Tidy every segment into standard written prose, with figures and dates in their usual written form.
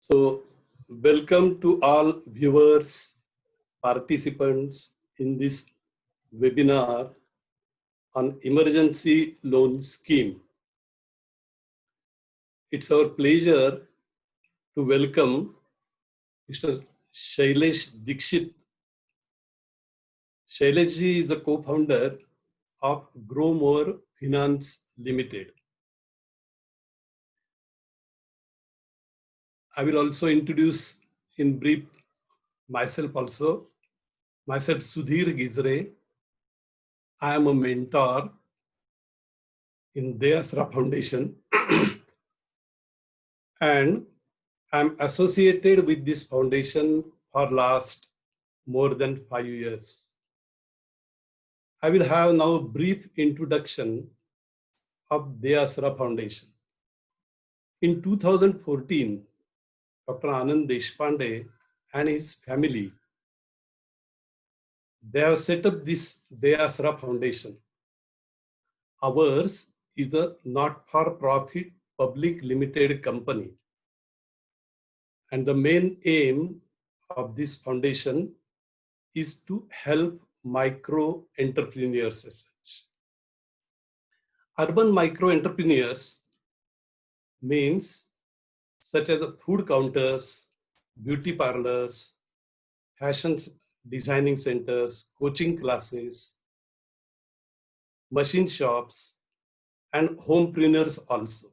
So, welcome to all viewers, participants in this webinar on emergency loan scheme. It's our pleasure to welcome Mr. Shailesh Dikshit. Shailesh ji is the co-founder of Grow More Finance Limited. I will also introduce in brief myself also. Myself, Sudhir Gizre. I am a mentor in Deyasra Foundation and I'm associated with this foundation for last more than 5 years. I will have now a brief introduction of Deyasra Foundation. In 2014, Dr. Anand Deshpande and his family, they have set up this Deyasra Foundation. Ours is a not-for-profit public limited company. And the main aim of this foundation is to help micro entrepreneurs as such. Urban micro entrepreneurs means such as food counters, beauty parlors, fashion designing centers, coaching classes, machine shops, and homepreneurs also,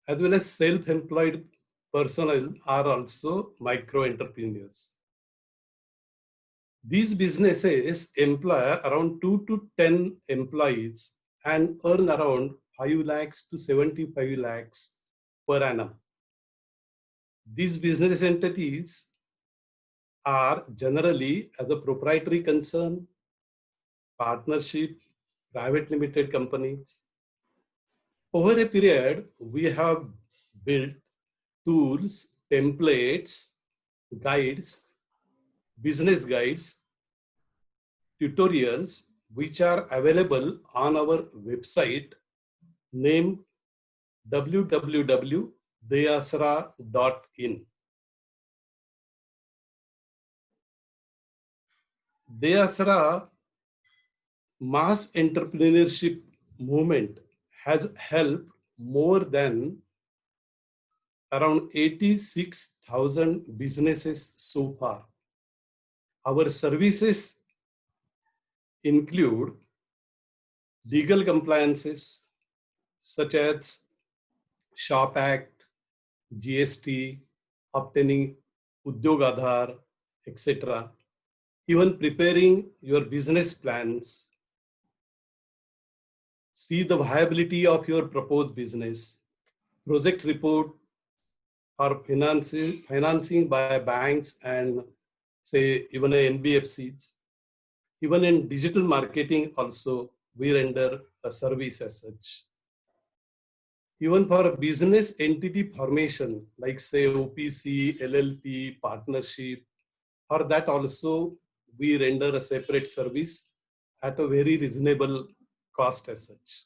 as well as self-employed personnel are also micro entrepreneurs. These businesses employ around 2 to 10 employees and earn around 5 lakhs to 75 lakhs per annum. These business entities are generally as a proprietary concern, partnership, private limited companies. Over a period, we have built tools, templates, guides, business guides, tutorials, which are available on our website named www.deyasra.in. Deyasra mass entrepreneurship movement has helped more than around 86,000 businesses so far. Our services include legal compliances such as Shop Act, GST, obtaining Udyog Aadhar, etc. Even preparing your business plans, see the viability of your proposed business, project report or financing by banks and say even NBFCs. Even in digital marketing also, we render a service as such. Even for a business entity formation, like say OPC, LLP, partnership, for that also we render a separate service at a very reasonable cost as such.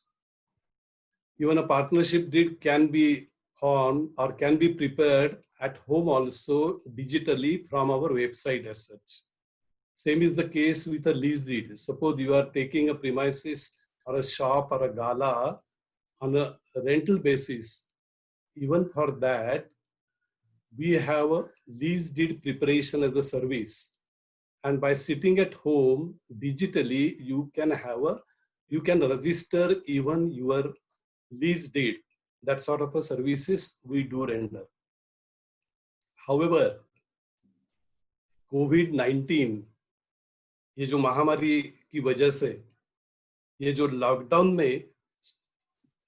Even a partnership deed can be formed or can be prepared at home also digitally from our website as such. Same is the case with a lease deed. Suppose you are taking a premises or a shop or a gala on a rental basis. Even for that, we have a lease deed preparation as a service. And by sitting at home digitally, you can register even your lease deed. That sort of a services we do render. However, COVID-19 ये जो महामारी की वजह से ये जो lockdown में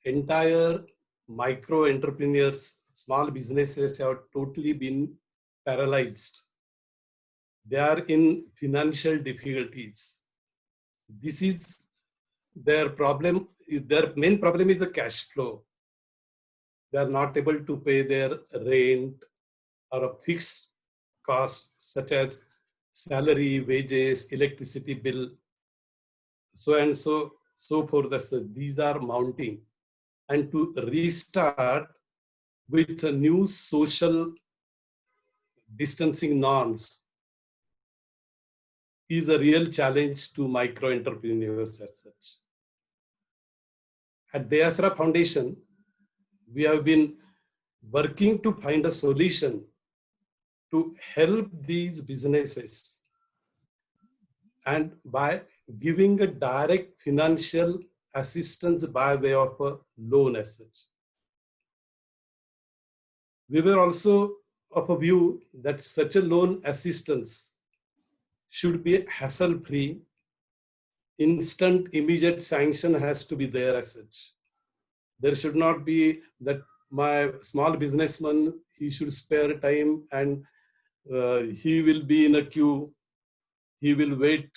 entire micro entrepreneurs, small businesses have totally been paralyzed. They are in financial difficulties. This is their problem. Their main problem is the cash flow. They are not able to pay their rent or a fixed cost such as salary, wages, electricity bill, so and so forth. These are mounting. And to restart with the new social distancing norms is a real challenge to micro entrepreneurs as such. At Dayasra Foundation, we have been working to find a solution to help these businesses, and by giving a direct financial assistance by way of a loan as such. We were also of a view that such a loan assistance should be hassle-free. Instant, immediate sanction has to be there as such. There should not be that my small businessman, he should spare time and he will be in a queue. He will wait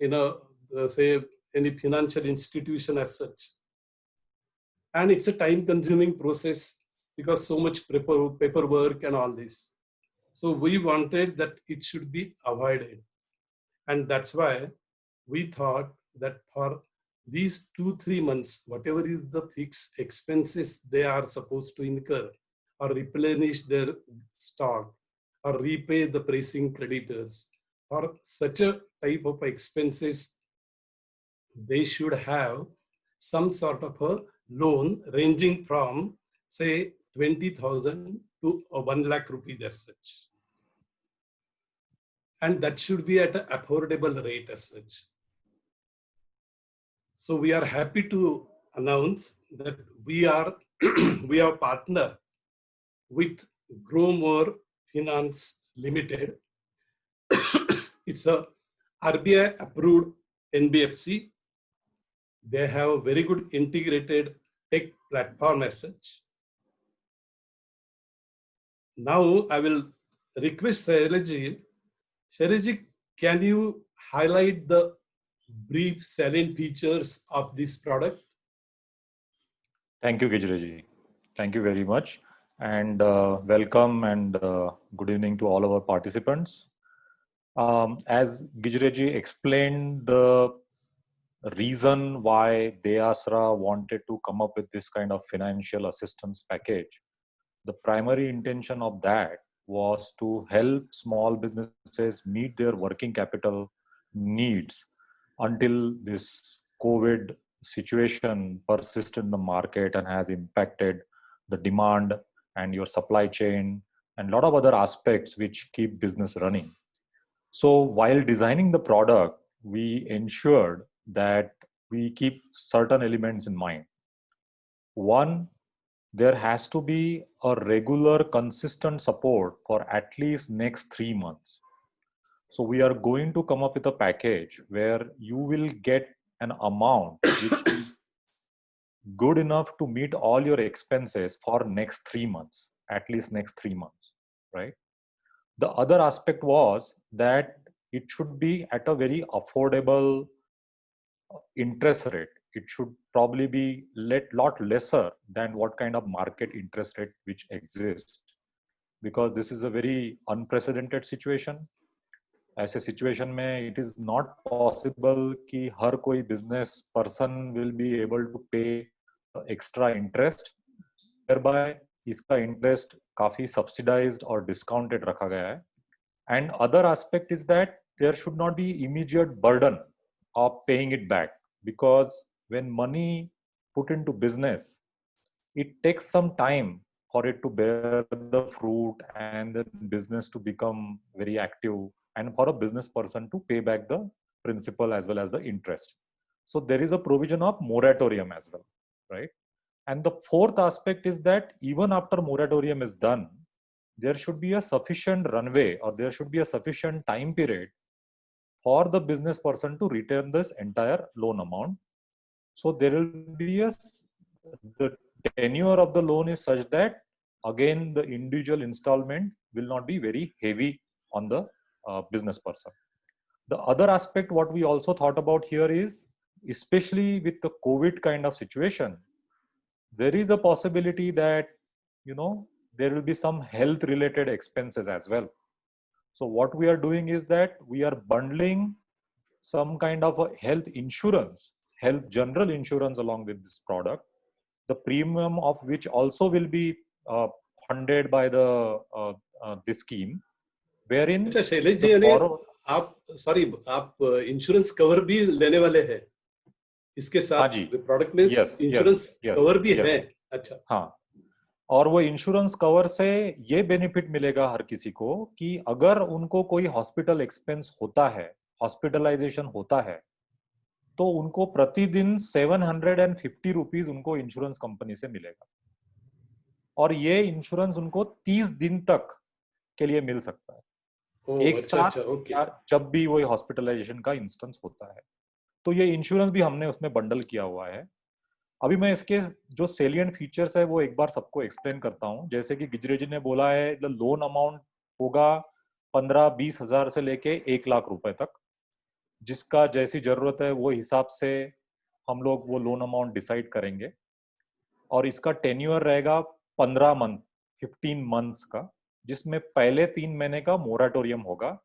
in a, say, any financial institution as such. And it's a time consuming process because so much paperwork and all this. So we wanted that it should be avoided. And that's why we thought that for these 2-3 months, whatever is the fixed expenses they are supposed to incur or replenish their stock or repay the pressing creditors, or such a type of expenses, they should have some sort of a loan ranging from, say, 20,000 to 1 lakh rupees as such. And that should be at an affordable rate as such. So we are happy to announce that we are we are partner with Grow More Finance Limited. It's a RBI approved NBFC. They have a very good integrated tech platform as such. Now I will request Shailaji. Shailaji, can you highlight the brief salient features of this product? Thank you, Gijraji. Thank you very much. And welcome and good evening to all our participants. As Gijraji explained, the reason why Dayasra wanted to come up with this kind of financial assistance package, the primary intention of that was to help small businesses meet their working capital needs until this COVID situation persists in the market and has impacted the demand and your supply chain and a lot of other aspects which keep business running. So while designing the product, we ensured that we keep certain elements in mind. One, there has to be a regular, consistent support for at least next 3 months. So we are going to come up with a package where you will get an amount which is good enough to meet all your expenses for next 3 months, at least next 3 months, right? The other aspect was that it should be at a very affordable interest rate. It should probably be lot lesser than what kind of market interest rate which exists, because this is a very unprecedented situation. ऐसे situation में it is not possible कि हर कोई business person will be able to pay extra interest, whereby इसका interest काफी subsidized और discounted रखा गया है. And other aspect is that there should not be immediate burden of paying it back, because when money put into business, it takes some time for it to bear the fruit and the business to become very active and for a business person to pay back the principal as well as the interest. So there is a provision of moratorium as well, right? And the fourth aspect is that even after moratorium is done, there should be a sufficient runway or there should be a sufficient time period for the business person to return this entire loan amount. So there will be the tenure of the loan is such that again the individual installment will not be very heavy on the business person. The other aspect what we also thought about here is, especially with the COVID kind of situation, there is a possibility that there will be some health related expenses as well. So what we are doing is that we are bundling some kind of a health insurance, health general insurance along with this product, the premium of which also will be funded by the this scheme, wherein अच्छा Shailesh ji, the यानी borrower, आप sorry आप insurance cover भी लेने वाले हैं इसके हाँ साथ, जी, प्रोडक्ट में yes yes insurance yes cover भी है? यस, अच्छा, हाँ। और वो इंश्योरेंस कवर से ये बेनिफिट मिलेगा हर किसी को कि अगर उनको कोई हॉस्पिटल एक्सपेंस होता है, हॉस्पिटलाइजेशन होता है, तो उनको प्रतिदिन 750 रुपीज उनको इंश्योरेंस कंपनी से मिलेगा। और ये इंश्योरेंस उनको 30 दिन तक के लिए मिल सकता है, ओ एक अच्छा साथ, अच्छा, ओके। या जब भी वो हॉस्पिटलाइजेशन का इंस्टेंस होता है। तो ये इंश्योरेंस भी हमने उसमें बंडल किया हुआ है। अभी मैं इसके जो सेलिएंट फीचर्स है वो एक बार सबको एक्सप्लेन करता हूँ। जैसे कि गिजरे जी ने बोला है, लोन अमाउंट होगा 15-20 हजार से लेके 1 लाख रुपए तक, जिसका जैसी जरूरत है वो हिसाब से हम लोग वो लोन अमाउंट डिसाइड करेंगे। और इसका टेन्योर रहेगा 15 मंथ, 15 मंथ्स का, जिसमें पहले 3 महीने का मोराटोरियम होगा,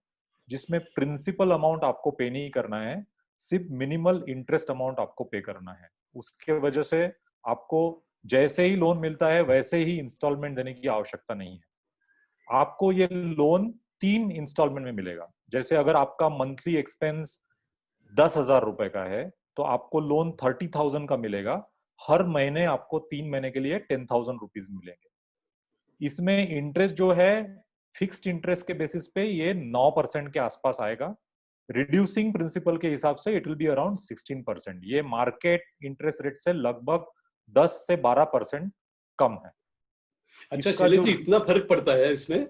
जिसमें प्रिंसिपल अमाउंट आपको पे नहीं करना है, सिर्फ मिनिमल इंटरेस्ट अमाउंट आपको पे करना है। उसके वजह से आपको जैसे ही लोन मिलता है वैसे ही इंस्टॉलमेंट देने की आवश्यकता नहीं है। आपको ये लोन 3 इंस्टॉलमेंट में मिलेगा। जैसे अगर आपका मंथली एक्सपेंस 10,000 रुपए का है, तो आपको लोन 30,000 का मिलेगा। हर महीने आपको 3 महीने के लिए 10,000 रुपीज मिलेंगे। इसमें इंटरेस्ट जो है फिक्स्ड इंटरेस्ट के बेसिस पे ये 9% के आसपास आएगा। रिड्यूसिंग प्रिंसिपल के हिसाब से इट विल बी अराउंड 16%। ये मार्केट इंटरेस्ट रेट से लगभग 10 से 12% कम है। अच्छा इसका शैलेश जो, जी, इतना फर्क पड़ता है इसमें?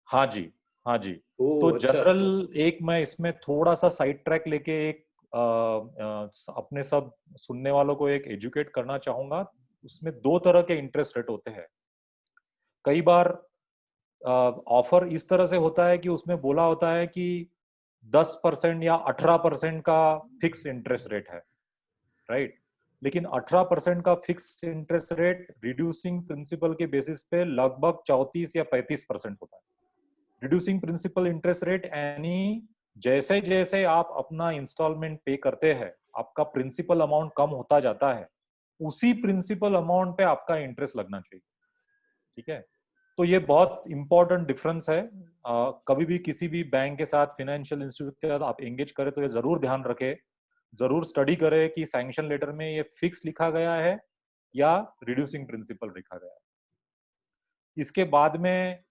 हाँ जी, हाँ जी। ओ तो अच्छा। जनरल एक मैं इसमें थोड़ा सा साइड ट्रैक लेके एक अपने सब सुनने वालों को एक एजुकेट करना चाहूंगा। उसमें 2 तरह के इंटरेस्ट रेट होते हैं। कई बार ऑफर इस तरह से होता है कि उसमें बोला होता है कि 10% या 18% का फिक्स इंटरेस्ट रेट है, राइट। लेकिन 18% का fix interest rate reducing principal के बेसिस पे लगभग 34 या 35% होता है। रिड्यूसिंग प्रिंसिपल इंटरेस्ट रेट यानी जैसे जैसे आप अपना इंस्टॉलमेंट पे करते हैं, आपका प्रिंसिपल अमाउंट कम होता जाता है, उसी प्रिंसिपल अमाउंट पे आपका इंटरेस्ट लगना चाहिए। ठीक है, तो ये बहुत इंपॉर्टेंट डिफरेंस है। कभी भी किसी भी बैंक के साथ, फाइनेंशियल इंस्टीट्यूट के साथ आप एंगेज करें तो ये जरूर ध्यान रखें, जरूर स्टडी करें कि सैंक्शन लेटर में ये फिक्स लिखा गया है या रिड्यूसिंग प्रिंसिपल लिखा गया है। इसके बाद में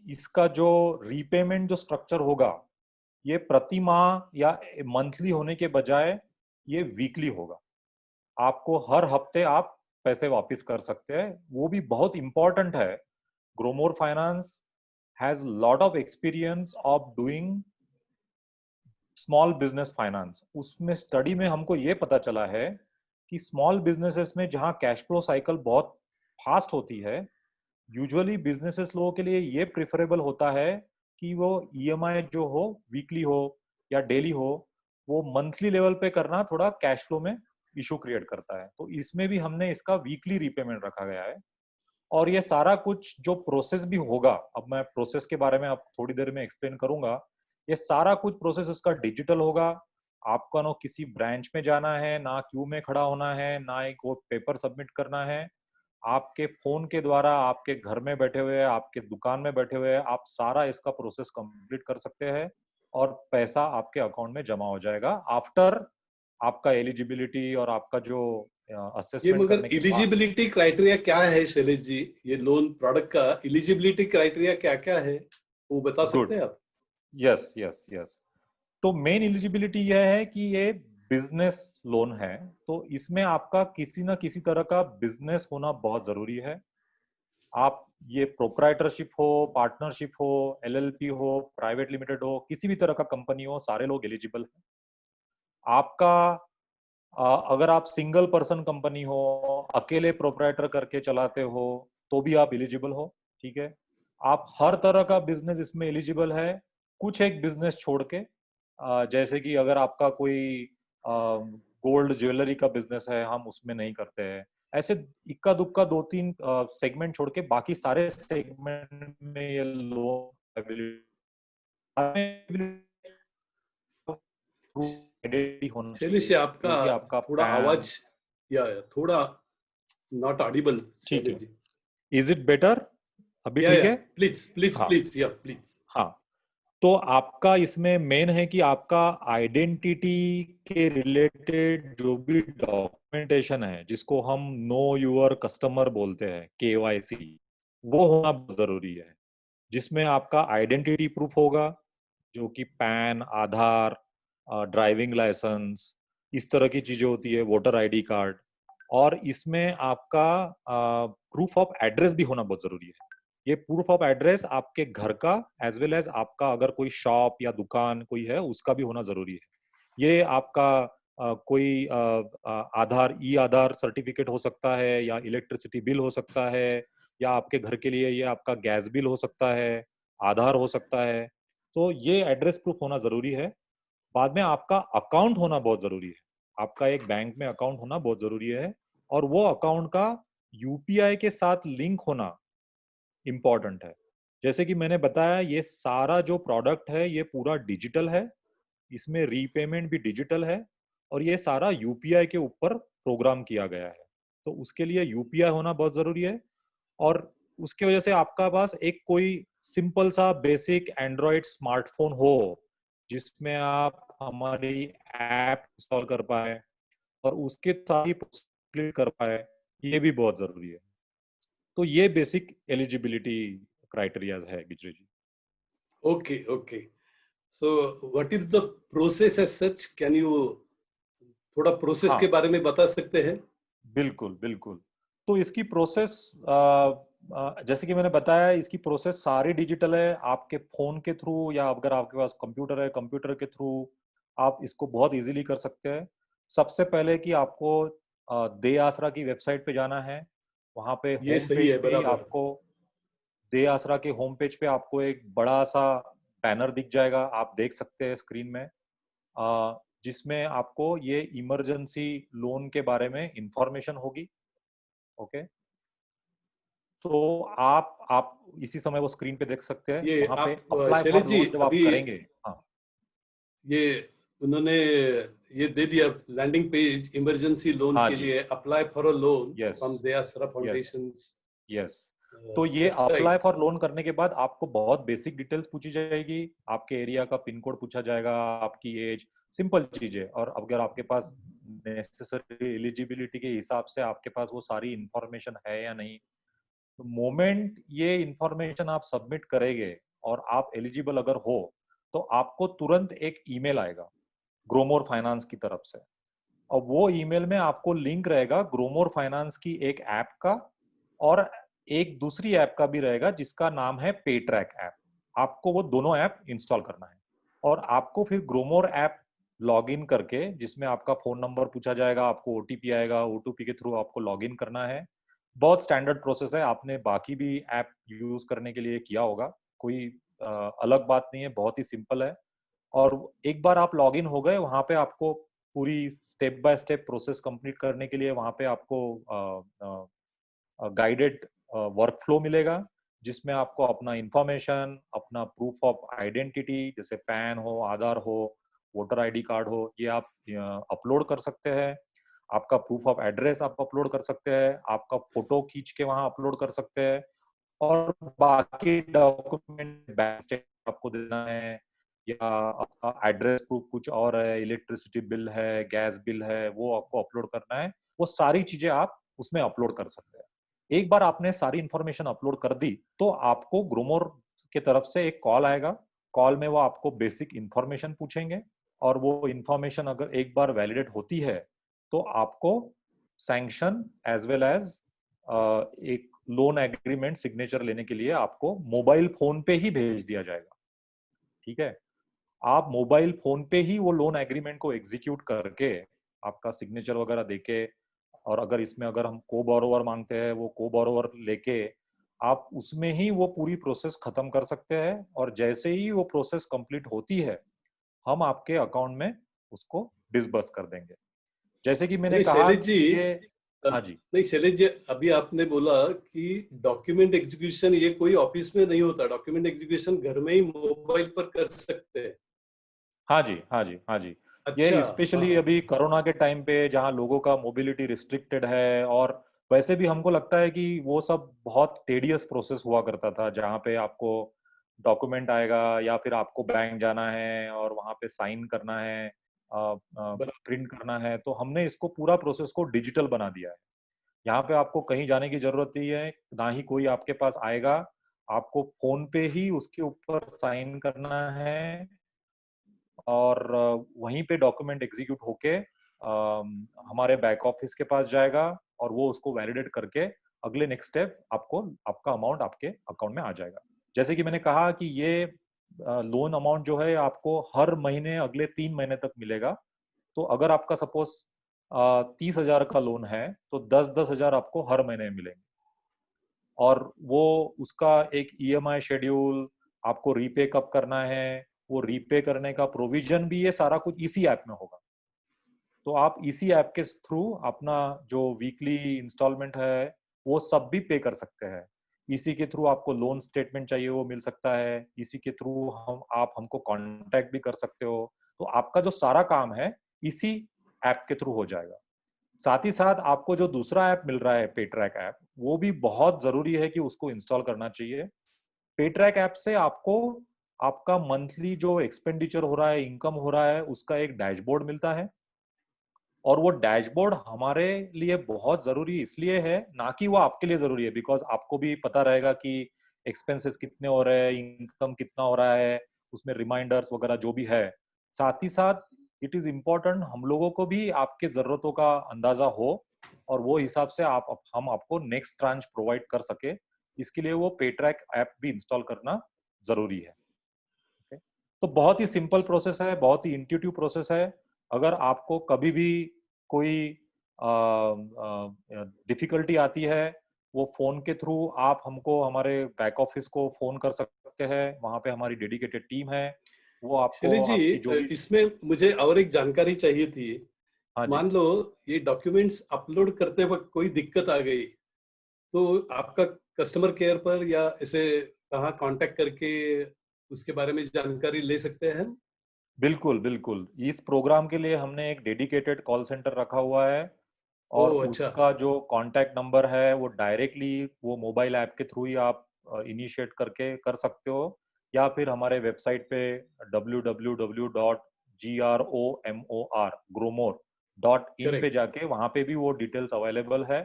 इसका जो रीपेमेंट जो स्ट्रक्चर होगा, ये प्रति माह या मंथली होने के बजाय ये वीकली होगा। आपको हर हफ्ते आप पैसे वापस कर सकते हैं। वो भी बहुत इंपॉर्टेंट है। Growmore finance has lot of experience of doing small business finance. उसमें स्टडी में हमको ये पता चला है कि स्मॉल बिजनेसेस में जहां कैश फ्लो साइकिल बहुत फास्ट होती है, यूजुअली बिजनेसेस लोगों के लिए ये प्रेफरेबल होता है कि वो ईएमआई जो हो, वीकली हो या डेली हो, वो मंथली लेवल पे करना थोड़ा कैश फ्लो में इशू क्रिएट करता है। तो इसमें भी हमने इसका वीकली रीपेमेंट रखा गया है। और ये सारा कुछ जो प्रोसेस भी होगा, अब मैं प्रोसेस के बारे में आप थोड़ी देर में एक्सप्लेन करूंगा। ये सारा कुछ प्रोसेस उसका डिजिटल होगा। आपको ना किसी ब्रांच में जाना है, ना क्यू में खड़ा होना है, ना एक वो पेपर सबमिट करना है। आपके फोन के द्वारा, आपके घर में बैठे हुए, आपके दुकान में बैठे हुए, आप सारा इसका प्रोसेस कंप्लीट कर सकते हैं और पैसा आपके अकाउंट में जमा हो जाएगा आफ्टर आपका एलिजिबिलिटी और आपका जो ये असेसमेंट मगर करने के बाद। एलिजिबिलिटी क्राइटेरिया क्या है शैलेश जी? ये लोन प्रोडक्ट का एलिजिबिलिटी क्राइटेरिया क्या क्या है, वो बता सकते गुड, हैं आप? Yes yes yes. तो मेन एलिजिबिलिटी यह है कि ये बिजनेस लोन है, तो इसमें आपका किसी ना किसी तरह का बिजनेस होना बहुत जरूरी है। आप ये प्रोप्राइटरशिप हो, पार्टनरशिप हो, एलएलपी हो, प्राइवेट लिमिटेड हो, किसी भी तरह का कंपनी हो, सारे लोग एलिजिबल हैं। आपका अगर आप सिंगल पर्सन कंपनी हो, अकेले प्रोप्राइटर करके चलाते हो, तो भी आप एलिजिबल हो। ठीक है, आप हर तरह का बिजनेस इसमें एलिजिबल है, कुछ एक बिजनेस छोड़ के। जैसे कि अगर आपका कोई गोल्ड ज्वेलरी का बिजनेस है, हम उसमें नहीं करते हैं। ऐसे इक्का दुक्का 2-3 सेगमेंट छोड़ के बाकी सारे सेगमेंट में ये लोन होना शैलेश चाहिए, जी, जो आपका कि आपका थोड़ा पैन। आवाज या थोड़ा नॉट ऑडिबल ठीक शैलेश है, जी। Is it better? अभी या ठीक है? प्लीज प्लीज हाँ प्लीज, या प्लीज। हाँ। तो आपका इसमें मेन है कि आपका आइडेंटिटी के रिलेटेड जो भी डॉक्यूमेंटेशन है, जिसको हम नो योर कस्टमर बोलते हैं, केवाईसी, वो होना बहुत जरूरी है, जिसमें आपका आइडेंटिटी प्रूफ होगा, जो कि पैन, आधार, ड्राइविंग लाइसेंस, इस तरह की चीजें होती है, वोटर आईडी कार्ड। और इसमें आपका प्रूफ ऑफ एड्रेस भी होना बहुत जरूरी है। ये प्रूफ ऑफ एड्रेस आपके घर का एज वेल एज आपका अगर कोई शॉप या दुकान कोई है उसका भी होना जरूरी है। ये आपका कोई आधार, ई आधार सर्टिफिकेट हो सकता है, या इलेक्ट्रिसिटी बिल हो सकता है, या आपके घर के लिए ये आपका गैस बिल हो सकता है, आधार हो सकता है। तो ये एड्रेस प्रूफ होना जरूरी है। बाद में आपका अकाउंट होना बहुत जरूरी है। आपका एक बैंक में अकाउंट होना बहुत जरूरी है, और वो अकाउंट का यूपीआई के साथ लिंक होना इंपॉर्टेंट है। जैसे कि मैंने बताया, ये सारा जो प्रोडक्ट है ये पूरा डिजिटल है, इसमें रीपेमेंट भी डिजिटल है, और ये सारा यूपीआई के ऊपर प्रोग्राम किया गया है। तो उसके लिए यूपीआई होना बहुत जरूरी है। और उसके वजह से आपका पास एक कोई सिंपल सा बेसिक एंड्रॉइड स्मार्टफोन हो, जिसमें आप हमारी ऐप इंस्टॉल कर पाए और उसके साथ ही कंप्लीट कर पाए, ये भी बहुत जरूरी है। तो ये बेसिक एलिजिबिलिटी क्राइटेरिया है गिजरे जी। Okay okay, so what is the process as such, can you थोड़ा प्रोसेस के हाँ, बारे में बता सकते हैं? बिल्कुल बिल्कुल। तो इसकी प्रोसेस, जैसे कि मैंने बताया, इसकी प्रोसेस सारी डिजिटल है। आपके फोन के थ्रू, या अगर आपके पास कंप्यूटर है, कंप्यूटर के थ्रू आप इसको बहुत इजीली कर सकते हैं। सबसे पहले कि आपको दे आसरा की वेबसाइट पे जाना है। वहां पे ये होम सही पेज है, पे ही बराबर। आपको, दे आसरा के होम पेज पे आपको एक बड़ा सा बैनर दिख जाएगा, आप देख सकते हैं स्क्रीन में, जिसमें आपको ये इमरजेंसी लोन के बारे में इंफॉर्मेशन होगी। ओके, तो आप इसी समय वो स्क्रीन पे देख सकते हैं, ये वहां पे आप अप्लाई शैलेश फॉर जी, लोन जब आप अभी करेंगे। हाँ ये उन्होंने ये दे दिया लैंडिंग पेज, इमरजेंसी लोन हाँ के जी। लिए apply for a loan yes from दयासरा यस फाउंडेशन यस। तो ये अप्लाई वेबसाइट। फॉर लोन करने के बाद आपको बहुत बेसिक डिटेल्स पूछी जाएगी। आपके एरिया का पिन कोड पूछा जाएगा, आपकी एज, सिंपल चीजें। और अगर आपके पास नेसेसरी एलिजिबिलिटी के हिसाब से आपके पास वो सारी इंफॉर्मेशन है या नहीं। तो मोमेंट ये इंफॉर्मेशन आप सबमिट करेंगे और आप एलिजिबल अगर हो, तो आपको तुरंत एक ईमेल आएगा ग्रोमोर फाइनेंस की तरफ से। और वो ईमेल में आपको लिंक रहेगा ग्रोमोर फाइनेंस की एक ऐप का, और एक दूसरी ऐप का भी रहेगा जिसका नाम है पे ट्रैक ऐप। आपको वो दोनों ऐप इंस्टॉल करना है, और आपको फिर ग्रोमोर ऐप लॉग इन करके, जिसमें आपका फोन नंबर पूछा जाएगा, आपको ओटीपी आएगा, ओटीपी के थ्रू आपको लॉग इन करना है। बहुत स्टैंडर्ड प्रोसेस है, आपने बाकी भी ऐप यूज करने के लिए किया होगा, कोई अलग बात नहीं है, बहुत ही सिंपल है। और एक बार आप लॉग इन हो गए, वहां पे आपको पूरी step by step process complete करने के लिए वहां पे आपको गाइडेड वर्कफ्लो मिलेगा, जिसमें आपको अपना इंफॉर्मेशन, अपना प्रूफ ऑफ आइडेंटिटी, जैसे पैन हो, आधार हो, वोटर आईडी कार्ड हो, ये आप अपलोड कर सकते हैं। आपका प्रूफ ऑफ एड्रेस आप अपलोड कर सकते हैं, आपका फोटो खींच के वहां अपलोड कर सकते हैं। और बाकी डॉक्यूमेंट, बैंक स्टेटमेंट आपको देना है, या आपका एड्रेस प्रूफ कुछ और है, इलेक्ट्रिसिटी बिल है, गैस बिल है, वो आपको अपलोड करना है। वो सारी चीजें आप उसमें अपलोड कर सकते हैं। एक बार आपने सारी इंफॉर्मेशन अपलोड कर दी, तो आपको ग्रोमोर की तरफ से एक कॉल आएगा। कॉल में वो आपको बेसिक इंफॉर्मेशन पूछेंगे, और वो इंफॉर्मेशन अगर एक बार वैलिडेट होती है, तो आपको सैंक्शन एज वेल एज एक लोन एग्रीमेंट सिग्नेचर लेने के लिए आपको मोबाइल फोन पे ही भेज दिया जाएगा। ठीक है, आप मोबाइल फोन पे ही वो लोन एग्रीमेंट को एग्जीक्यूट करके, आपका सिग्नेचर वगैरह देके, और अगर इसमें अगर हम को बोरोवर मांगते हैं, वो को बोरोवर लेके आप उसमें ही वो पूरी प्रोसेस खत्म कर सकते हैं। और जैसे ही वो प्रोसेस कंप्लीट होती है, हम आपके अकाउंट में उसको डिसबर्स कर देंगे। जैसे कि मैंने नहीं कहा शैलेश जी, कि ये, हाँ जी, नहीं शैलेश जी, अभी आपने बोला कि डॉक्यूमेंट एग्जीक्यूशन ये कोई ऑफिस में नहीं होता, डॉक्यूमेंट एग्जीक्यूशन घर में ही मोबाइल पर कर सकते हैं। हाँ जी, हाँ जी, हाँ जी। अच्छा, ये हाँ स्पेशली हाँ। अभी कोरोना के टाइम पे, जहाँ लोगों का मोबिलिटी रिस्ट्रिक्टेड है, और वैसे भी हमको लगता है कि वो सब बहुत टेडियस प्रोसेस हुआ करता था, जहाँ पे आपको डॉक्यूमेंट आएगा या फिर आपको बैंक जाना है और वहाँ पे साइन करना है, बराबर। प्रिंट करना है। तो हमने इसको पूरा प्रोसेस को डिजिटल बना दिया है। यहाँ पे आपको कहीं जाने की जरूरत नहीं है, ना ही कोई आपके पास आएगा। आपको फोन पे ही उसके ऊपर साइन करना है और वहीं पे डॉक्यूमेंट एग्जीक्यूट होके हमारे बैक ऑफिस के पास जाएगा और वो उसको वैलिडेट करके अगले नेक्स्ट स्टेप आपको आपका अमाउंट आपके अकाउंट में आ जाएगा। जैसे कि मैंने कहा कि ये लोन अमाउंट जो है आपको हर महीने अगले 3 महीने तक मिलेगा। तो अगर आपका सपोज 30,000 का लोन है तो 10,000 आपको हर महीने मिलेंगे। और वो उसका एक ईएमआई शेड्यूल, आपको रीपे कब करना है, वो रीपे करने का प्रोविजन भी, ये सारा कुछ इसी ऐप में होगा। तो आप इसी ऐप के थ्रू अपना जो वीकली इंस्टॉलमेंट है वो सब भी पे कर सकते हैं। इसी के थ्रू आपको लोन स्टेटमेंट चाहिए वो मिल सकता है, इसी के थ्रू आप हमको कांटेक्ट भी कर सकते हो। तो आपका जो सारा काम है इसी ऐप के थ्रू हो जाएगा। साथ ही साथ आपको जो दूसरा ऐप मिल रहा है पेट्रैक ऐप, वो भी बहुत जरूरी है कि उसको इंस्टॉल करना चाहिए। पेट्रैक ऐप से आपको आपका मंथली जो एक्सपेंडिचर हो रहा है, इनकम हो रहा है, उसका एक डैशबोर्ड मिलता है। और वो डैशबोर्ड हमारे लिए बहुत जरूरी इसलिए है, ना कि वो आपके लिए जरूरी है, बिकॉज आपको भी पता रहेगा कि एक्सपेंसेस कितने हो रहे हैं, इनकम कितना हो रहा है, उसमें रिमाइंडर्स वगैरह जो भी है। साथ ही साथ इट इज इम्पोर्टेंट हम लोगों को भी आपके जरूरतों का अंदाजा हो और वो हिसाब से हम आपको नेक्स्ट ट्रांच प्रोवाइड कर सके। इसके लिए वो पेट्रैक ऐप भी इंस्टॉल करना जरूरी है। Okay? तो बहुत ही सिंपल प्रोसेस है, बहुत ही इंट्यूटिव प्रोसेस है। अगर आपको कभी भी कोई डिफिकल्टी आती है, वो फोन के थ्रू आप हमको हमारे बैक ऑफिस को फोन कर सकते हैं। वहां पे हमारी डेडिकेटेड टीम है, वो आपको शैलेश जी, आपकी जो भी। इसमें मुझे और एक जानकारी चाहिए थी। हाँ जी। मान लो ये डॉक्यूमेंट्स अपलोड करते वक्त कोई दिक्कत आ गई, तो आपका कस्टमर केयर पर या ऐसे कहाँ कांटेक्ट करके उसके बारे में जानकारी ले सकते हैं? बिल्कुल बिल्कुल, इस प्रोग्राम के लिए हमने एक डेडिकेटेड कॉल सेंटर रखा हुआ है और ओह अच्छा। उसका जो कांटेक्ट नंबर है वो डायरेक्टली वो मोबाइल ऐप के थ्रू ही आप इनिशिएट करके कर सकते हो, या फिर हमारे वेबसाइट पे www.gromor.in पे करेक्ट। जाके वहाँ पे भी वो डिटेल्स अवेलेबल है।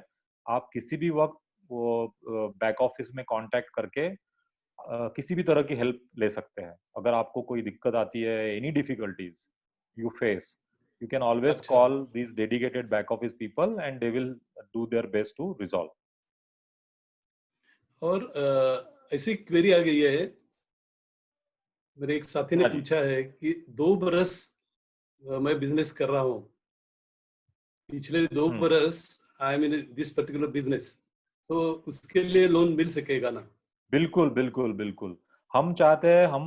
आप किसी भी वक्त वो बैक ऑफिस में कांटेक्ट करके किसी भी तरह की हेल्प ले सकते हैं। अगर आपको कोई दिक्कत आती है, any difficulties you face, you can always अच्छा। call these dedicated back office people and they will do their best to resolve. और ऐसी क्वेरी आ गई है, मेरे एक साथी ने हाँ जी। पूछा है कि 2 बरस मैं बिजनेस कर रहा हूँ, पिछले दो हम्म। बरस I am in this particular business, तो उसके लिए लोन मिल सकेगा ना? बिल्कुल बिल्कुल बिल्कुल। हम चाहते हैं, हम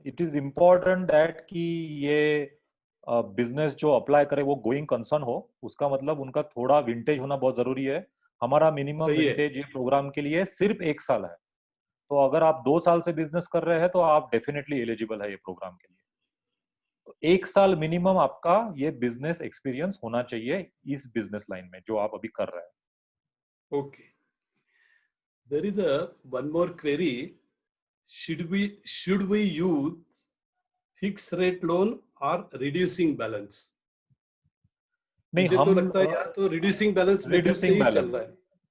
इट इज इम्पोर्टेंट दैट कि ये बिजनेस जो अप्लाई करे वो गोइंग कंसर्न हो। उसका मतलब उनका थोड़ा विंटेज होना बहुत जरूरी है। हमारा मिनिमम सही है। विंटेज ये प्रोग्राम के लिए सिर्फ 1 साल है। तो अगर आप 2 साल से बिजनेस कर रहे हैं तो आप डेफिनेटली एलिजिबल है ये प्रोग्राम के लिए। तो 1 साल मिनिमम आपका ये बिजनेस एक्सपीरियंस होना चाहिए इस बिजनेस लाइन में जो आप अभी कर रहे हैं। Okay. There is a one more query, should we use fixed rate loan or reducing balance? नहीं, मुझे तो हम लगता है या तो रिड्यूसिंग बैलेंस मेथड से रिड्यूसिंग ही चल बैलेंस रहा है।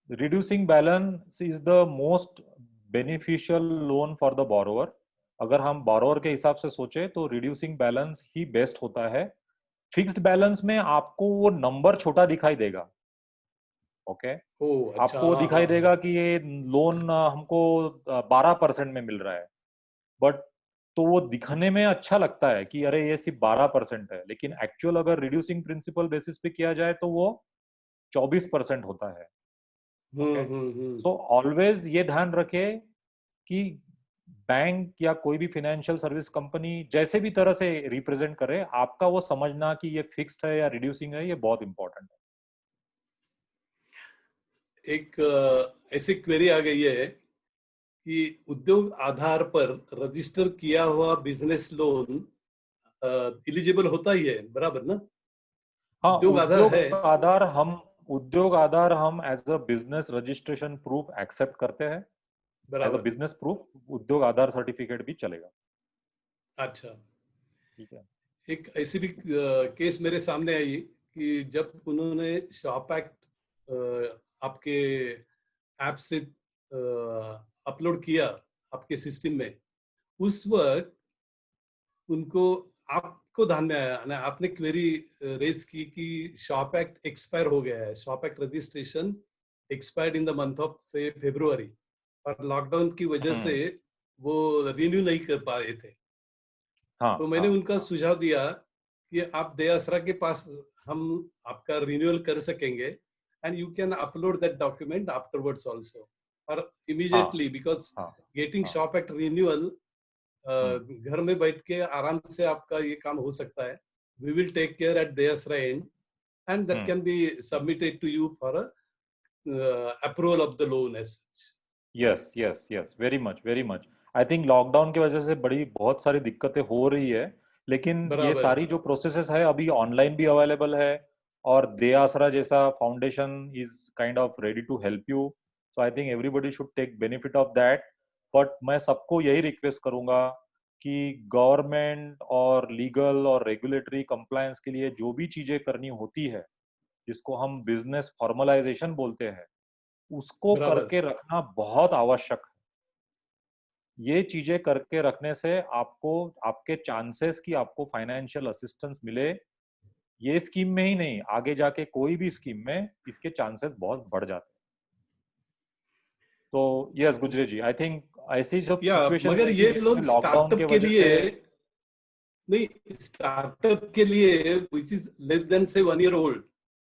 Reducing balance is the most beneficial loan for the borrower. अगर हम बोरोवर के हिसाब से सोचे तो रिड्यूसिंग बैलेंस ही बेस्ट होता है। फिक्स्ड बैलेंस में आपको वो नंबर छोटा दिखाई देगा। ओके। ओह अच्छा, आपको हाँ दिखाई हाँ हाँ। देगा कि ये लोन हमको 12% में मिल रहा है, बट तो वो दिखने में अच्छा लगता है कि अरे ये सिर्फ 12% है, लेकिन एक्चुअल अगर रिड्यूसिंग प्रिंसिपल बेसिस पे किया जाए तो वो 24% होता है। ओके। हम्म। सो ऑलवेज ये ध्यान रखे कि बैंक या कोई भी फाइनेंशियल सर्विस कंपनी जैसे भी तरह से रिप्रेजेंट करे, आपका वो समझना कि ये फिक्स्ड है या रिड्यूसिंग है, ये बहुत इंपॉर्टेंट है। एक ऐसी क्वेरी आ गई है कि उद्योग आधार पर रजिस्टर किया हुआ बिजनेस लोन एलिजिबल होता ही है, बराबर ना? हाँ, उद्योग आधार है। उद्योग आधार हम उद्योग आधार हम as a business registration proof accept करते हैं, एज अ बराबर। बिजनेस प्रूफ उद्योग आधार सर्टिफिकेट भी चलेगा। अच्छा, ठीक है। एक ऐसी भी केस मेरे सामने आई कि जब उन्होंने शॉप एक्ट आपके ऐप से अपलोड किया आपके सिस्टम में, उस वक्त उनको, आपको ध्यान में आया ना, आपने क्वेरी रेज की कि शॉप एक्ट एक्सपायर हो गया है, shop act registration expired in the month of से फरवरी, और लॉकडाउन की वजह से वो रिन्यू नहीं कर पाए थे। हाँ तो मैंने हाँ उनका सुझाव दिया कि आप दयासरा के पास हम आपका रिन्यूअल कर सकेंगे, and you can upload that document afterwards also, और हाँ इमीडिएटली, बिकॉज हाँ गेटिंग हाँ। शॉप एक्ट रिन्यूअल हम्म घर में बैठ के आराम से आपका ये काम हो सकता है। We will take care at दयासरा and, and that hmm can be submitted to you for approval of the loan as such. Yes yes yes, very much very much. I think lockdown की वजह से बड़ी बहुत सारी दिक्कतें हो रही है, लेकिन ये बराबर। सारी जो प्रोसेसेस है अभी ऑनलाइन भी अवेलेबल है, और दे आसरा जैसा foundation is kind of ready to help you. So I think everybody should take benefit of that. But मैं सबको यही रिक्वेस्ट करूंगा कि गवर्नमेंट और लीगल और रेगुलेटरी कंप्लायंस के लिए जो भी चीजें करनी होती है, जिसको हम बिजनेस फॉर्मलाइजेशन बोलते हैं, उसको बराबर। करके रखना बहुत आवश्यक है। ये चीजें करके रखने से आपको, आपके चांसेस कि आपको फाइनेंशियल असिस्टेंस मिले, ये स्कीम में ही नहीं, आगे जाके कोई भी स्कीम में इसके चांसेस बहुत बढ़ जाते हैं। तो यस गुजरे जी, आई थिंक ऐसी सब या सिचुएशंस मगर है कि ये जिसमें लोन लॉकडाउन के स्टार्टअप के वजह लिए, से। नहीं, स्टार्टअप के लिए विच इज लेस देन से 1 ईयर ओल्ड,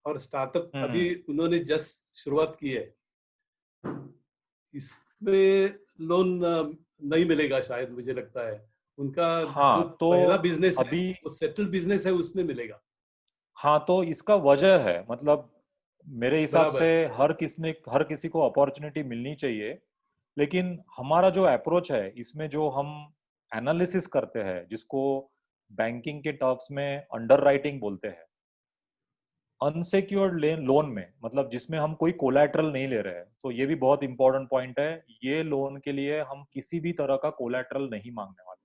और स्टार्टअप अभी हम्म उन्होंने जस्ट शुरुआत की है, इसमें लोन नहीं मिलेगा शायद, मुझे लगता है। उनका जो हाँ तो पहला बिजनेस है अभी, वो सेटल बिजनेस है, उसमें मिलेगा। हाँ तो इसका वजह है, मतलब मेरे हिसाब से बराबर। हर किसी को अपॉर्चुनिटी मिलनी चाहिए। लेकिन हमारा जो अप्रोच है इसमें, जो हम एनालिसिस करते हैं, जिसको बैंकिंग के टर्म्स में अंडर राइटिंग बोलते हैं, अनसिक्योर्ड लोन में, मतलब जिसमें हम कोई कोलैटरल नहीं ले रहे हैं, तो ये भी बहुत इंपॉर्टेंट पॉइंट है। ये लोन के लिए हम किसी भी तरह का कोलैटरल नहीं मांगने वाले।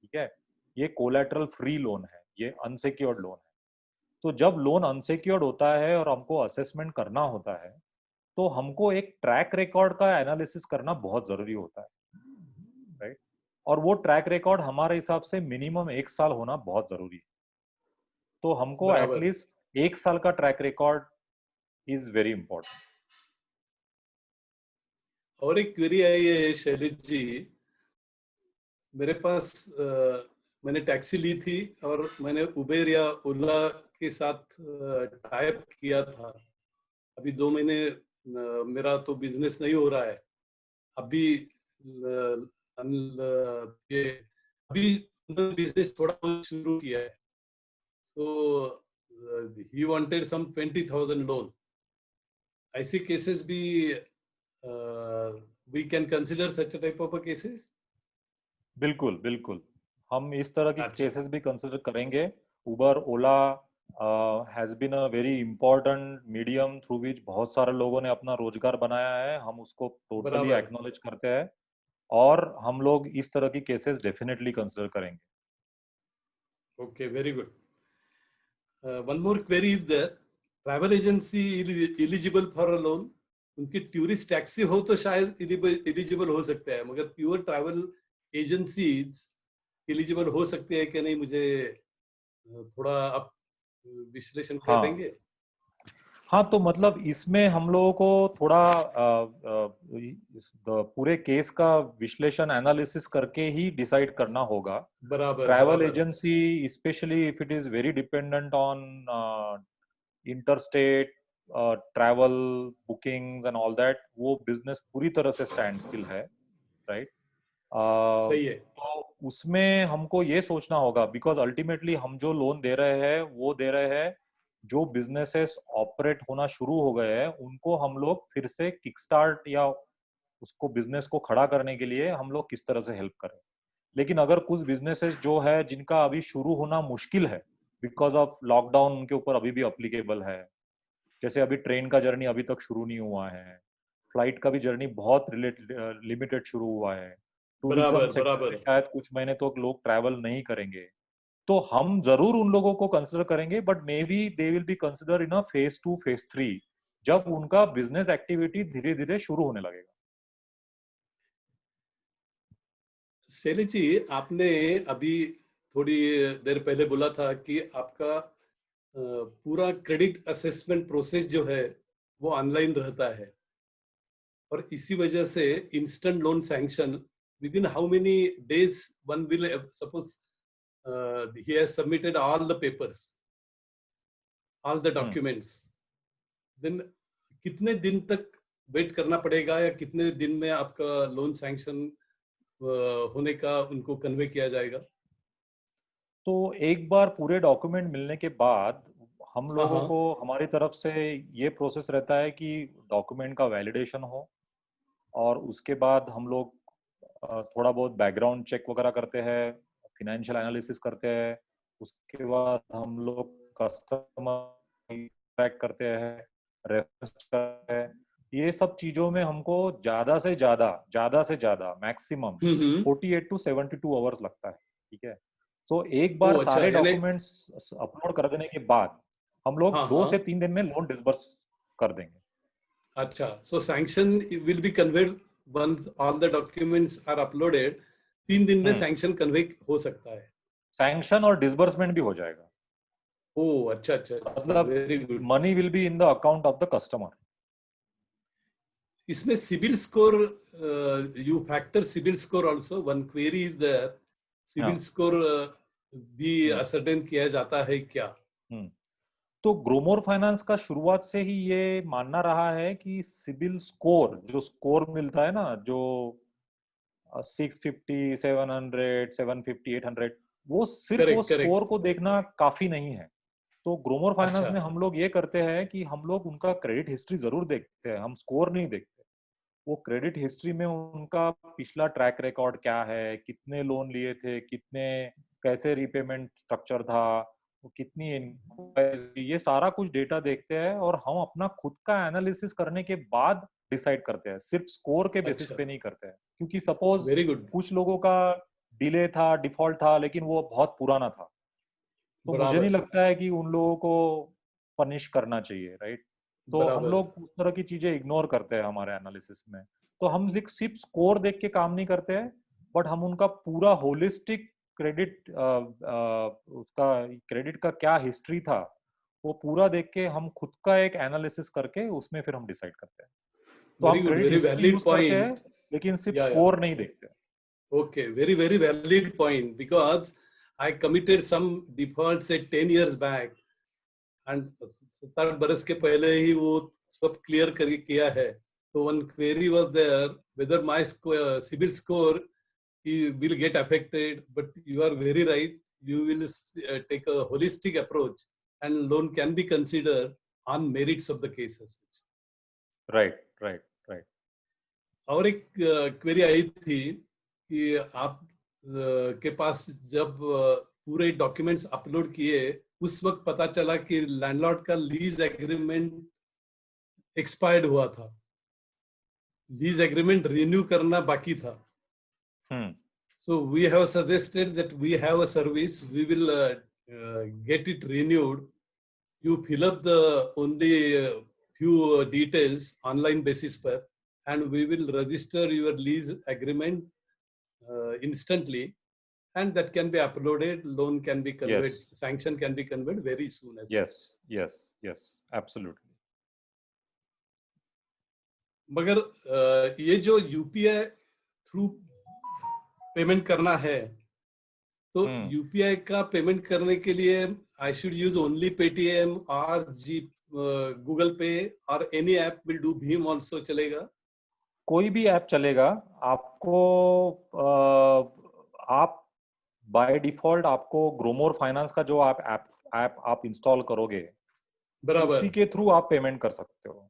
ठीक है, ये कोलैटरल फ्री लोन है, ये अनसिक्योर्ड लोन है। तो जब लोन अनसिक्योर्ड होता है और हमको असेसमेंट करना होता है, तो हमको एक ट्रैक रिकॉर्ड का एनालिसिस करना बहुत जरूरी होता है, राइट। और वो ट्रैक रिकॉर्ड हमारे हिसाब से मिनिमम 1 साल होना बहुत जरूरी है। तो हमको बराबर। एटलीस्ट 1 साल का track record is very important. और एक क्वेरी आई है शैलेश जी, मेरे पास मैंने टैक्सी ली थी, और मैंने उबेर या ओला के साथ टाइप किया था। अभी 2 महीने मेरा तो बिजनेस नहीं हो रहा है अभी। ये अभी बिजनेस थोड़ा बहुत शुरू किया है, तो ही वांटेड सम 20,000 लोन। ऐसे केसेस भी we can consider such type of cases. बिल्कुल बिल्कुल, हम इस तरह की अच्छा। केसेस भी कंसिडर करेंगे। Uber Ola has been a very important medium through which बहुत सारे लोगों ने अपना रोजगार बनाया है, हम उसको टोटली बराबर। एक्नॉलेज करते हैं। और हम लोग इस तरह की केसेस डेफिनेटली कंसिडर करेंगे। Okay, very good. One more query is there, travel agency eligible for a loan? उनकी टूरिस्ट टैक्सी हो तो शायद एलिजिबल हो सकते हैं, मगर प्योर ट्रैवल एजेंसीज एलिजिबल हो सकते हैं कि नहीं, मुझे थोड़ा आप विश्लेषण हाँ करेंगे? हाँ, तो मतलब इसमें हम लोगों को थोड़ा पूरे केस का विश्लेषण एनालिसिस करके ही डिसाइड करना होगा। बराबर। ट्रैवल बराबर। Agency specially if it is very dependent on interstate travel bookings and all that, वो बिजनेस पूरी तरह से स्टैंड स्टिल है, राइट। सही है। तो उसमें हमको ये सोचना होगा, बिकॉज अल्टीमेटली हम जो लोन दे रहे हैं वो दे रहे हैं जो बिजनेसेस ऑपरेट होना शुरू हो गए हैं, उनको हम लोग फिर से किक स्टार्ट या उसको बिजनेस को खड़ा करने के लिए हम लोग किस तरह से हेल्प करें। लेकिन अगर कुछ बिजनेसेस जो है जिनका अभी शुरू होना मुश्किल है बिकॉज ऑफ लॉकडाउन, उनके ऊपर अभी भी अप्लीकेबल है, जैसे अभी ट्रेन का जर्नी अभी तक शुरू नहीं हुआ है, फ्लाइट का भी जर्नी बहुत लिमिटेड शुरू हुआ है, टूरिज्म बराबर सेक्टर में बराबर। शायद कुछ महीने तो लोग ट्रैवल नहीं करेंगे। तो हम जरूर उन लोगों को कंसिडर करेंगे, but may be they will be consider in a phase 2 phase 3, जब उनका बिजनेस एक्टिविटी धीरे धीरे शुरू होने लगेगा। शैलेश जी, आपने अभी थोड़ी देर पहले बोला था कि आपका पूरा क्रेडिट असेसमेंट प्रोसेस जो है वो ऑनलाइन रहता है, और इसी वजह से instant loan sanction within how many days one will suppose he has submitted all the papers, all the documents, then कितने दिन तक वेट करना पड़ेगा, या कितने दिन में आपका लोन सैंक्शन होने का उनको कन्वे किया जाएगा? तो एक बार पूरे डॉक्यूमेंट मिलने के बाद हम हाँ लोगों हाँ। को हमारी तरफ से ये प्रोसेस रहता है कि डॉक्यूमेंट का वैलिडेशन हो, और उसके बाद हम लोग थोड़ा बहुत बैकग्राउंड चेक वगैरह करते हैं, फिनेंशियल एनालिसिस करते हैं, उसके बाद हम लोग कस्टमर ट्रैक करते हैं, रेफरेंस करते हैं। ये सब चीजों में हमको ज्यादा से ज्यादा मैक्सिमम हम्म। 48 टू 72 आवर्स लगता है। ठीक है, तो एक ओ बार अच्छा, सारे यानी डॉक्यूमेंट्स अपलोड कर देने के बाद हम लोग हाँ 2 से 3 दिन में लोन डिसबर्स कर देंगे। अच्छा, so sanction will be conveyed once all the documents are uploaded, 3 दिन में हम्म, सैंक्शन कन्वे हो सकता है? सैंक्शन और डिसबर्समेंट भी हो जाएगा। ओ अच्छा अच्छा अच्छा, मतलब very good. Money will be in the account of the customer. इसमें CIBIL score, you factor CIBIL score also, one query is there, CIBIL हाँ। स्कोर भी हम्म, असरटेन किया जाता है क्या? हम्म। तो ग्रोमोर फाइनेंस का शुरुआत से ही ये मानना रहा है कि सिबिल स्कोर, जो स्कोर मिलता है ना, जो 650, 700, 750, 800, वो सिर्फ वो करेक्ट करेक्ट। स्कोर को देखना काफी नहीं है। तो ग्रोमोर फाइनेंस अच्छा में हम लोग ये करते हैं कि हम लोग उनका क्रेडिट हिस्ट्री जरूर देखते हैं, हम स्कोर नहीं देखते। वो क्रेडिट हिस्ट्री में उनका पिछला ट्रैक रिकॉर्ड क्या है, कितने लोन लिए थे, कितने, कैसे रिपेमेंट स्ट्रक्चर था, वो कितनी ये सारा कुछ डेटा देखते हैं, और हम अपना खुद का एनालिसिस करने के बाद डिसाइड करते हैं, सिर्फ स्कोर के बेसिस अच्छा, पे नहीं करते हैं। क्योंकि सपोज वेरी गुड। कुछ लोगों का डिले था, डिफॉल्ट था, लेकिन वो बहुत पुराना था, तो मुझे नहीं बराबर लगता है कि उन लोगों को पनिश करना चाहिए, राइट? तो हम बराबर। लोग उस तरह की चीजें इग्नोर करते हैं हमारे एनालिसिस में। तो हम सिर्फ स्कोर देख के काम नहीं करते हैं, बट हम उनका पूरा होलिस्टिक क्रेडिट, उसका क्रेडिट का क्या हिस्ट्री था, वो पूरा देख के हम खुद का एक एनालिसिस करके उसमें फिर हम डिसाइड करते हैं। तो हम very good, credit very history valid use करते हैं, पॉइंट। लेकिन सिर्फ या स्कोर नहीं देखते। okay, very valid point, because I committed some default say 10 years back, and 7 बरस के पहले ही वो सब क्लियर करके किया है। तो one query was there whether my score, CIBIL score will get affected, but you are very right, you will take a holistic approach and loan can be considered on merits of the cases. Right, right, right. और एक query आई थी कि आप के पास जब पूरे documents upload किए, उस वक्त पता चला कि लैंडलॉर्ड का लीज एग्रीमेंट एक्सपायर्ड हुआ था, लीज एग्रीमेंट रिन्यू करना बाकी था। Hmm, so we have suggested that we have a service, we will get it renewed, you fill up the only few details online basis per, and we will register your lease agreement instantly, and that can be uploaded, loan can be yes, conveyed, sanction can be conveyed very soon as yes, such. Yes, yes, absolutely. मगर ये जो UPI through payment करना है, तो हम्म। UPI का payment करने के लिए I should use only Paytm और जी गूगल पे, और any app will do, Bhim also चलेगा? कोई भी ऐप चलेगा। आपको आप बाय डिफॉल्ट आपको ग्रोमोर फाइनेंस का जो आप ऐप आप इंस्टॉल करोगे, उसी बराबर। के थ्रू आप पेमेंट कर सकते हो।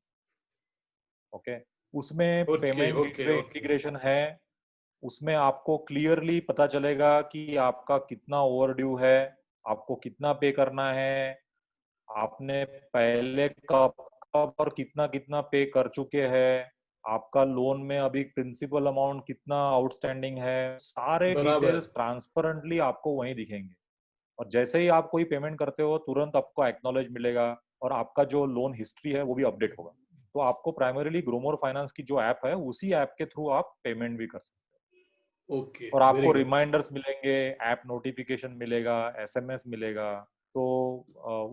ओके, उसमें okay payment okay gateway okay. Integration है। उसमें आपको क्लियरली पता चलेगा कि आपका कितना ओवरड्यू है, आपको कितना पे करना है, आपने पहले कब और कितना कितना पे कर चुके हैं, आपका लोन में अभी प्रिंसिपल अमाउंट कितना आउटस्टैंडिंग है, सारे बराबर। डिटेल्स ट्रांसपेरेंटली आपको वहीं दिखेंगे। और जैसे ही आप कोई पेमेंट करते हो तुरंत आपको एक्नॉलेज मिलेगा और आपका जो लोन हिस्ट्री है वो भी अपडेट होगा। तो आपको प्राइमरीली ग्रोमोर फाइनेंस की जो ऐप है उसी ऐप के थ्रू आप पेमेंट भी कर सकते हो। ओके, और वेरी आपको गुड। रिमाइंडर्स मिलेंगे, ऐप नोटिफिकेशन मिलेगा, एसएमएस मिलेगा। तो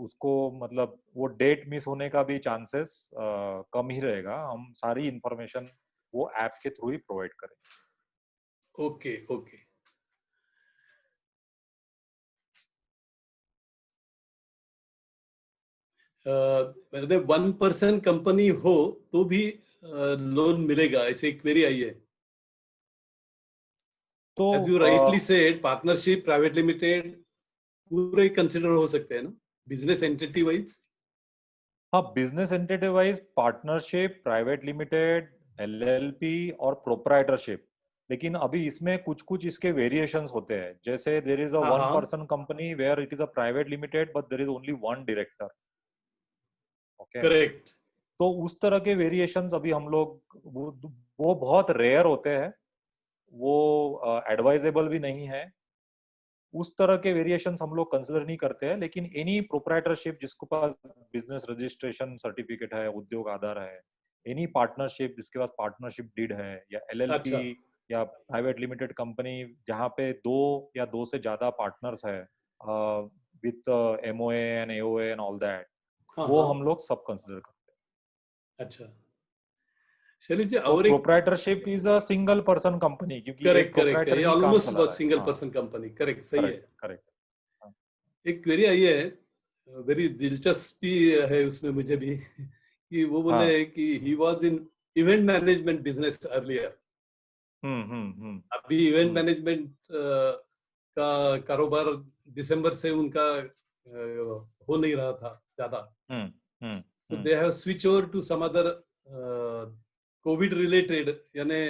उसको मतलब वो डेट मिस होने का भी चांसेस कम ही रहेगा। हम सारी इंफॉर्मेशन वो ऐप के थ्रू ही प्रोवाइड करेंगे। Okay okay. मैंने 1% कंपनी हो तो भी लोन मिलेगा, ऐसे एक क्वेरी आई है। तो as you rightly said, partnership, private limited पूरे कंसिडर हो सकते हैं ना, बिजनेस एंटिटी वाइज। हाँ, business entity wise partnership, private limited, LLP और प्रोप्राइटरशिप। लेकिन अभी इसमें कुछ कुछ इसके वेरिएशंस होते हैं। जैसे देयर इज अ हाँ वन हाँ, person company where it is a private limited but there is only one director. Okay. Correct. तो उस तरह के वेरिएशंस अभी हम लोग वो बहुत रेयर होते हैं, वो एडवाइजेबल भी नहीं है। उस तरह के वेरिएशंस हम लोग कंसिडर नहीं करते हैं। लेकिन एनी प्रोप्राइटरशिप जिसके पास बिजनेस रजिस्ट्रेशन सर्टिफिकेट है, उद्योग आधार है, एनी पार्टनरशिप जिसके पास पार्टनरशिप डीड है, या एलएलपी अच्छा। या प्राइवेट लिमिटेड कंपनी जहाँ पे दो या दो से ज्यादा पार्टनर्स है with MOA and AOA and all that, हाँ वो हाँ। हम लोग सब कंसिडर करते हैं। अच्छा, शैलेश जी, तो और एक। Proprietorship is a single person company क्योंकि एक करेक्ट करेक्ट, प्रोप्राइटर ये ही काम ऑलमोस्ट चला बहुत रहा है। सिंगल हाँ, पर्सन कंपनी, करेक्ट, सही है। Correct correct. एक क्वेरी आई है, वेरी दिलचस्पी है उसमें मुझे भी कि वो बोले हाँ। कि he was in event management business earlier. Hmm. अभी इवेंट हम्म मैनेजमेंट का कारोबार दिसंबर से उनका हो नहीं रहा था ज्यादा। हम्म हम्म So hmm they have switched over to some other COVID related, यानी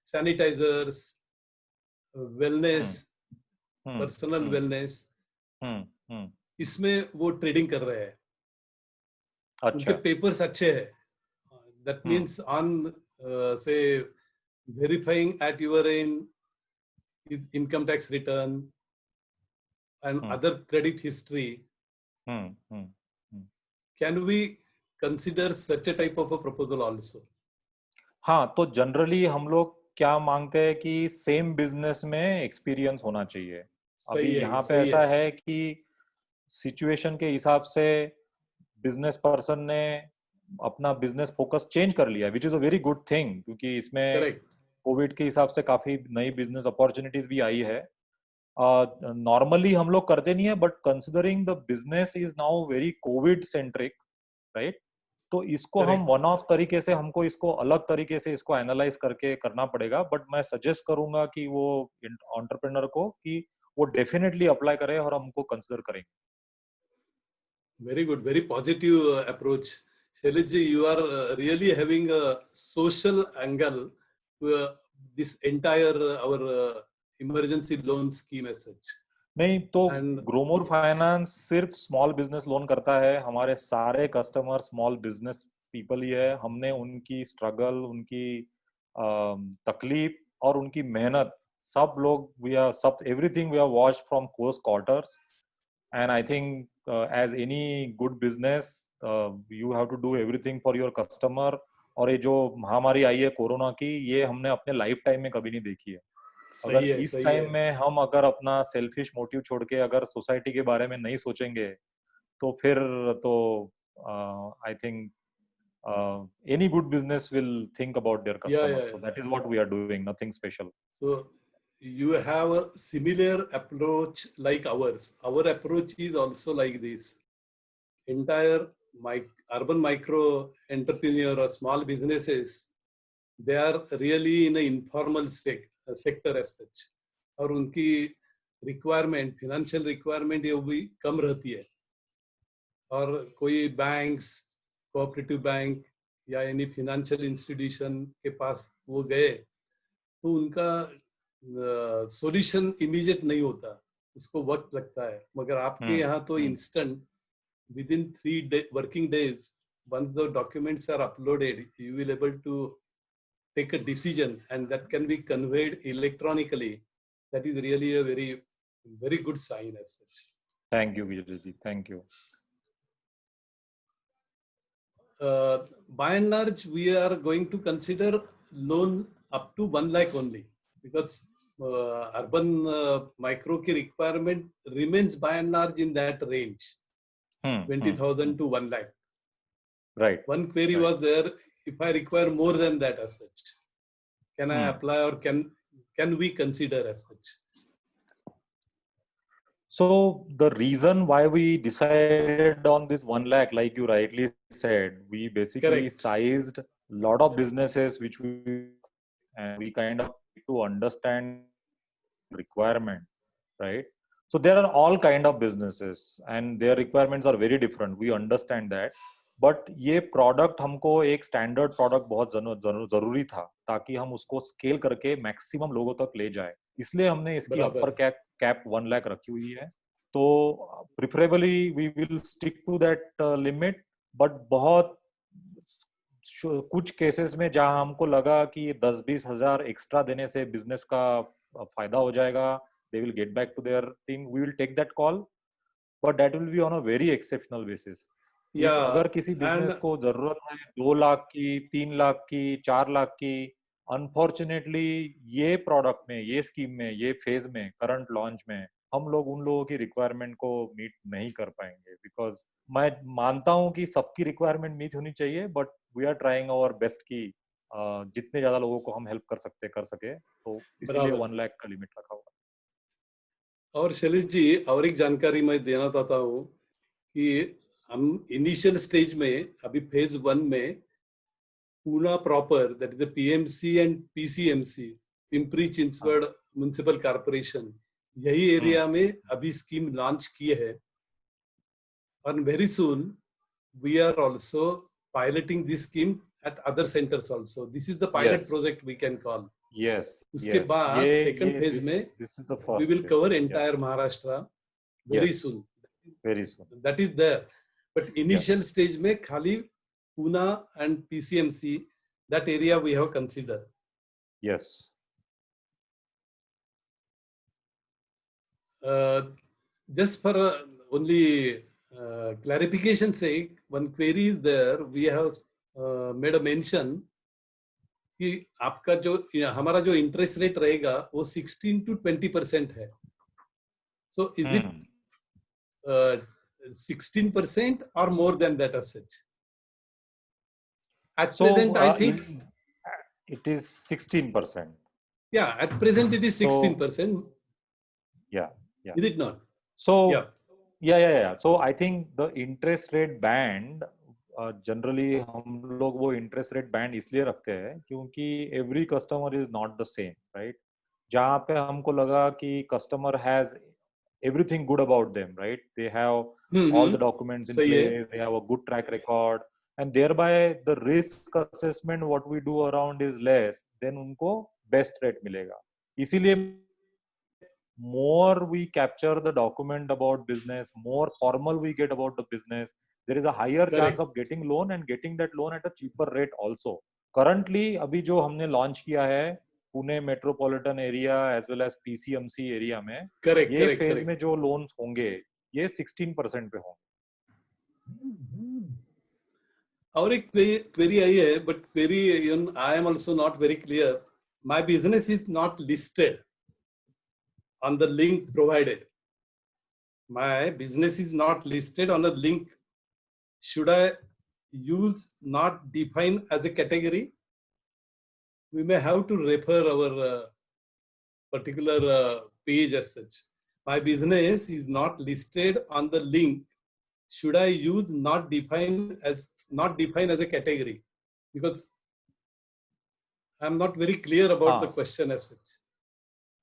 सैनिटाइजर्स, वेलनेस, हम्म हम्म पर्सनल हम्म वेलनेस, हम्म हम्म। इसमें वो ट्रेडिंग कर रहे हैं। उनके अच्छा। पेपर्स अच्छे हैं। दैट हम्म मीन्स ऑन से verifying at your end is income tax return and hmm other credit history. Hmm hmm hmm. Can we consider such a type of a proposal also? हाँ, तो generally हम लोग क्या मांगते हैं कि same business में एक्सपीरियंस होना चाहिए। अभी सही है, ये यहाँ पे सही है। ऐसा है कि सिचुएशन के हिसाब से बिजनेस पर्सन ने अपना बिजनेस फोकस चेंज कर लिया, which is a very good thing, क्योंकि इसमें करेक्ट। कोविड के हिसाब से काफी नई बिजनेस अपॉर्चुनिटीज भी आई है। नॉर्मली हम लोग करते नहीं है, but considering the business is now very Covid centric, right? तो इसको हम करेक्ट। वन ऑफ तरीके से, हमको इसको अलग तरीके से इसको एनालाइज करके करना पड़ेगा। बट मैं सजेस्ट करूंगा कि वो एंटरप्रेन्योर को कि वो डेफिनेटली अप्लाई करे और हमको कंसिडर करेंगे। Very good, very positive approach. Shailesh ji, you are really having a social angle to this entire our emergency loan scheme as such. नहीं तो And ग्रोमोर फाइनेंस सिर्फ स्मॉल बिजनेस लोन करता है। हमारे सारे कस्टमर स्मॉल बिजनेस पीपल ही है। हमने उनकी स्ट्रगल, उनकी तकलीफ और उनकी मेहनत सब लोग, वी आर सब everything we are watch from close quarters. And I think as any good business you have to do everything for your customer. और ये जो महामारी आई है कोरोना की, ये हमने अपने लाइफ टाइम में कभी नहीं देखी है। अगर सही है, इस सही है। टाइम में हम अगर अपना सेल्फिश मोटिव छोड़ के अगर सोसाइटी के बारे में नहीं सोचेंगे तो फिर तो I think any good business will think about their Yeah, customer. yeah, so yeah. That is what we are doing, nothing special. So you have a similar approach like ours. Our approach is also like this. Entire urban micro entrepreneur or small businesses, they are really in an informal sector as such. और उनकी requirement, financial requirement ये भी कम रहती है। और कोई banks, cooperative bank या any financial institution के पास वो गए तो उनका सॉल्यूशन इमीडिएट नहीं होता, उसको वक्त लगता है। मगर आपके यहाँ तो hmm instant, within 3 working days once the documents are uploaded, you will able to take a decision, and that can be conveyed electronically. That is really a very, very good sign as such. Thank you, Gijraji. Thank you. By and large, we are going to consider loan up to 1 lakh only, because urban micro key requirement remains by and large in that range, 20,000 to 1 lakh. Right. One query was there, if I require more than that as such, can I apply, or can we consider as such? So the reason why we decided on this 1 lakh, like you rightly said, we basically sized a lot of businesses which we kind of to understand requirement, right? So there are all kind of businesses and their requirements are very different. We understand that. But ये product हमको एक standard product बहुत जरूरी था ताकि हम उसको scale करके मैक्सिमम लोगों तक ले जाए, इसलिए हमने इसकी अपर कैप 1 लाख रखी हुई है. तो preferably we will stick to that limit, but बहुत कुछ केसेस में जहां हमको लगा कि 10-20 हजार एक्स्ट्रा देने से बिजनेस का फायदा हो जाएगा, they will get back to their thing, we will take that call, but that will be on a very exceptional basis. अगर किसी बिजनेस को जरूरत है 2 लाख की, 3 लाख की, 4 लाख की, अनफॉर्चुनेटली ये प्रोडक्ट में, ये स्कीम में, ये फेज में, करंट लॉन्च में हम लोग उन लोगों की रिक्वायरमेंट को मीट नहीं कर पाएंगे. बिकॉज मैं मानता हूं कि सबकी रिक्वायरमेंट मीट होनी चाहिए, but we are trying our best की जितने ज्यादा लोगों को हम हेल्प कर सके, तो इसीलिए 1 लाख का लिमिट रखा हुआ. और शैलेश जी, और एक जानकारी मैं देना चाहता हूँ कि हम इनिशियल स्टेज में, अभी फेज 1 में Poona proper, that is the PMC and PCMC, Pimpri Chinchwad municipal corporation, यही एरिया में अभी स्कीम लॉन्च किए है. और very soon we are also piloting this scheme at other centres also. This is the pilot project we can call. उसके बाद second phase में we will cover entire Maharashtra very soon. That is there. But initial stage में खाली Pune and PCMC, that area we have considered. Yes. Just for only clarification sake, one query is there. We have made a mention कि आपका जो हमारा जो interest rate रहेगा वो 16 to 20% है. So is it 16% or more than that as such? At present, I think it is 16%. Yeah, at present it is 16%. Yeah. Is it not? So yeah. So I think the interest rate band, generally हम लोग वो interest rate band इसलिए रखते हैं क्योंकि every customer is not the same, right? जहाँ पे हमको लगा कि customer has everything good about them, right? They have all the documents in place, they have a good track record, and thereby the risk assessment what we do around is less, then उनको best rate मिलेगा. इसीलिए more we capture the document about business, more formal we get about the business, there is a higher chance of getting loan and getting that loan at a cheaper rate also. Currently अभी जो हमने launch किया है Pune metropolitan area as well as PCMC area में, ये phase में जो loans होंगे ये 16% पे होंगे. और एक क्वेरी आई है, but query I am also not very clear. My business is not listed on the link provided. My business is not listed on the link. Should I use not define as a category? We may have to refer our particular page as such. My business is not listed on the link. Should I use not define as a category? Because I'm not very clear about the question as such.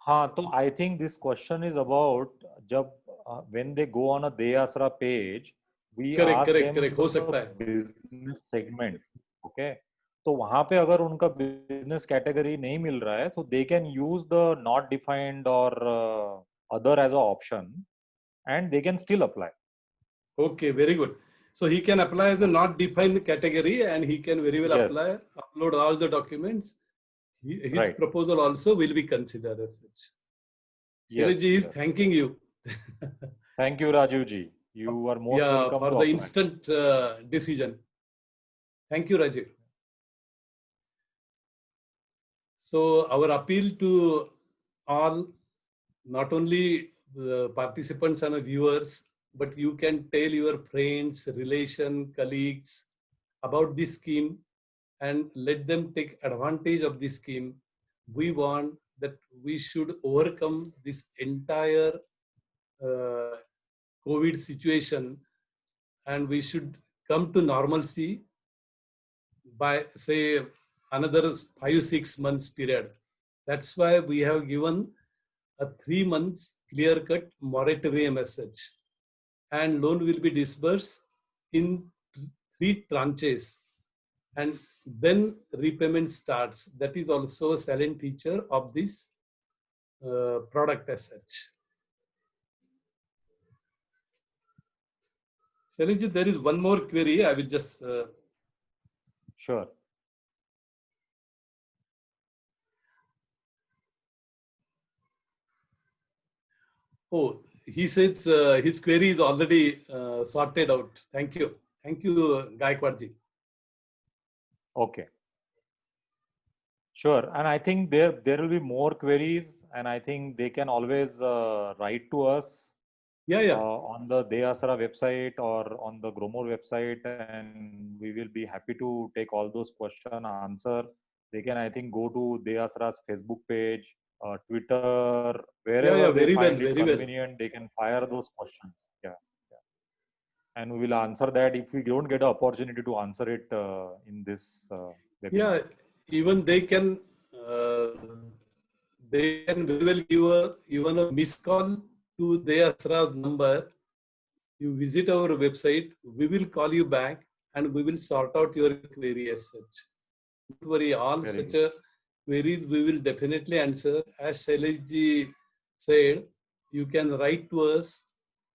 हाँ, तो I think this question is about जब when they go on a Deyasra page, we ask them हो सकता है business segment, okay? तो वहां पे अगर उनका बिजनेस कैटेगरी नहीं मिल रहा है तो they can use the not defined और other as a option and they can still apply. Okay, very good. So he can apply as a not defined category, and he can very well Yes. upload all the documents. His Right. proposal also will be considered as such. Yes. Shailesh ji is Yes. thanking you. Thank you, Rajiv ji. You are most Yeah, welcome for to the apply. instant decision. Thank you, Rajiv. So our appeal to all, not only the participants and the viewers, but you can tell your friends, relation, colleagues about this scheme and let them take advantage of this scheme. We want that we should overcome this entire COVID situation, and we should come to normalcy by, say, another 5-6 months period. That's why we have given a 3 months clear-cut moratorium as such, and loan will be disbursed in 3 tranches, and then repayment starts. That is also a silent feature of this product as such. Shailesh, there is one more query. I will just Sure. Oh, he says his query is already sorted out. Thank you. Thank you, Gaikwadji. Okay. Sure. And I think there will be more queries, and I think they can always write to us Yeah. on the Deyasara website or on the Gromor website, and we will be happy to take all those questions, answer. They can, I think, go to Deyasara's Facebook page, Twitter, wherever they Very well, find it very well. convenient, they can fire those questions. Yeah. And we will answer that if we don't get an opportunity to answer it in this webinar. Yeah, even they can very well give even a missed call to Deyasara's number. You visit our website, we will call you back and we will sort out your query as such. Don't worry, all Very such good. queries we will definitely answer. As Shailesh ji said, you can write to us,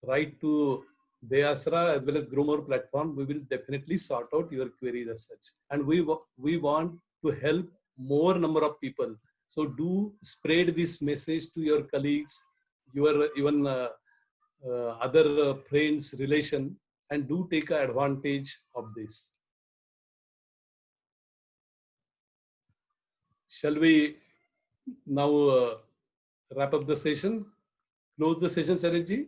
write to Deyasara as well as Gromor platform. We will definitely sort out your queries as such. And we want to help more number of people. So do spread this message to your colleagues, your even other friends, relation, and do take advantage of this. Shall we now wrap up the session? Close the session, Shailesh ji?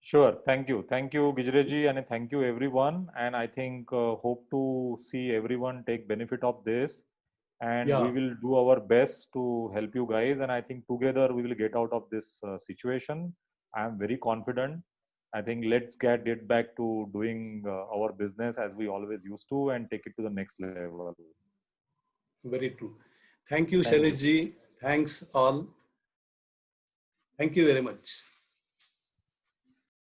Sure. Thank you. Thank you, Gijreji, and thank you, everyone. And I think hope to see everyone take benefit of this. And we will do our best to help you guys. And I think together we will get out of this situation. I am very confident. I think let's get back to doing our business as we always used to and take it to the next level. Very true. Thank you, Thank Shailesh ji. Thanks all. Thank you very much.